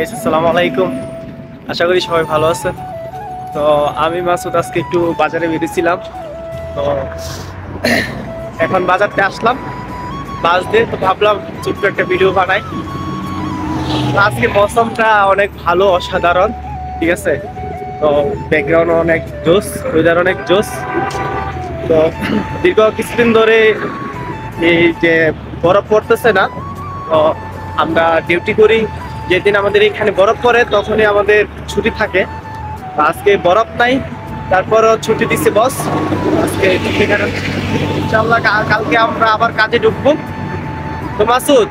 আসসালামু আলাইকুম, আশা করি সবাই ভালো আছেন। তো আমি মাসুদ আজকে একটু বাজারে বেরিয়েছিলাম। তো এখন বাজারতে আসলাম বাস দিয়ে, তো ভাবলাম ছোট্ট একটা ভিডিও বানাই। আজকে মৌসুমটা অনেক ভালো, অসাধারণ, ঠিক আছে। তো ব্যাকগ্রাউন্ড অনেক জোস, ওয়েদার অনেক জোস। তো দীর্ঘ কিছুদিন ধরে এই যে বরফ পড়তেছে না, তো আমরা ডিউটি করি, যেদিন আমাদের এখানে বরফ পড়ে তখনই আমাদের ছুটি থাকে। তো আজকে বরফ নাই, তারপরও ছুটি দিচ্ছে বস আজকে। ইনশাআল্লাহ কালকে আমরা আবার কাজে ঢুকবো। তো মাসুদ,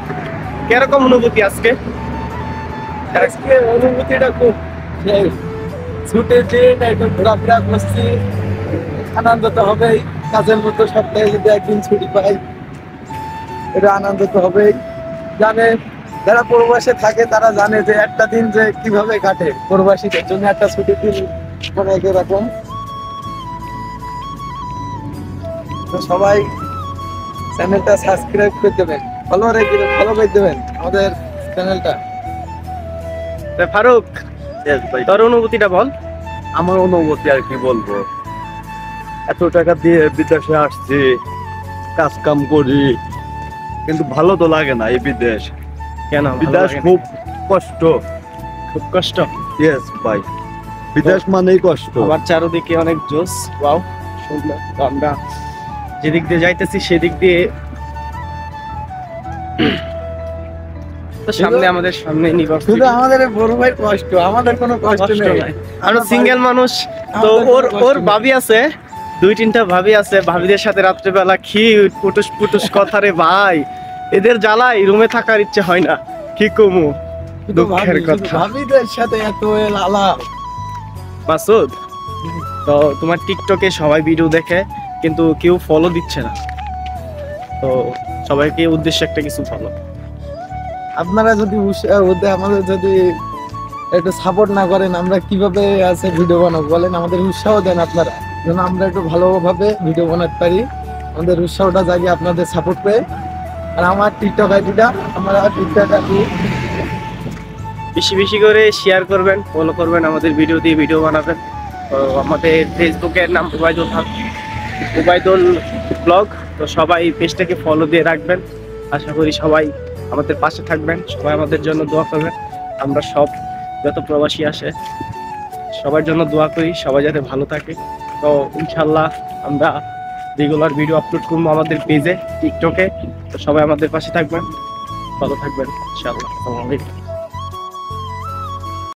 কিরকম অনুভূতি আজকে? আজকে অনুভূতিটা খুব ছুটে যে একদম ঘোরাফেরা করছি, আনন্দ তো হবেই। কাজের মতো সপ্তাহে যদি একদিন ছুটি পাই, এটা আনন্দ তো হবেই। জানে যারা প্রবাসে থাকে তারা জানে যে একটা দিন যে কিভাবে কাটে, প্রবাসীদের জন্য একটা ছুটির দিন অনেক এরকম। তো সবাই চ্যানেলটা সাবস্ক্রাইব করে দেবেন, ফলো করে দেবেন আমাদের চ্যানেলটা। ফারুক, তোর অনুভূতিটা বল। আমার অনুভূতি আর কি বলবো, এত টাকা দিয়ে বিদেশে আসছি, কাজ কাম করি, কিন্তু ভালো তো লাগে না এই বিদেশ। কেন বিদেশ খুব কষ্ট। খুব কষ্ট? ইয়েস ভাই, বিদেশ মানেই কষ্ট। আমার চারদিকে অনেক জোস, ওয়াও সুন্দর। তো আমরা যেদিক দিয়ে যাইতেছি সেদিক দিয়ে, তো সামনে আমাদের সামনে শুধু ইউনিভার্সিটি। আমাদের বড় ভাই কষ্ট, আমাদের কোনো কষ্ট নেই। আমরা সিঙ্গেল মানুষ। তো ওর ভাবি আছে, 2-3টা ভাবি আছে। ভাবিদের সাথে রাত্রেবেলা কি পুটুস পুটুস কথা রে ভাই, এদের জ্বালাই রুমে থাকার ইচ্ছে হয় না। কি কমু, দুঃখের কথা। ভাবিদের সাথে এত আলাপ। মাসুদ, তো তোমার টিকটকে সবাই ভিডিও দেখে কিন্তু কেউ ফলো দিচ্ছে না, তো সবাইকে উদ্দেশ্যে একটা কিছু ফলো। আপনারা যদি আমাদের যদি একটু সাপোর্ট না করেন, আমরা কিভাবে আছে ভিডিও বানাবো বলেন? আমাদের উৎসাহ দেন আপনারা, যেন আমরা একটু ভালোভাবে ভিডিও বানাতে পারি। আমাদের উৎসাহটা জাগিয়ে আপনাদের সাপোর্ট পেয়ে। আর আমার টিকটক আইডিটা, আমরা টিকটক আইডি বেশি বেশি করে শেয়ার করবেন, ফলো করবেন, আমাদের ভিডিও দিয়ে ভিডিও বানাবেন। তো আমাদের ফেসবুকের নাম উবাইদুল ব্লগ। তো সবাই পেজটাকে ফলো দিয়ে রাখবেন। আশা করি সবাই আমাদের পাশে থাকবেন, সবাই আমাদের জন্য দোয়া করবেন। আমরা সব যত প্রবাসী আসে সবার জন্য দোয়া করি, সবাই যাতে ভালো থাকে। তো ইনশাল্লাহ আমরা রেগুলার ভিডিও আপলোড করবো আমাদের পেজে, টিকটকে। তো সবাই আমাদের পাশে থাকবেন, ভালো থাকবেন ইনশাল্লাহ। আসসালামু আলাইকুম।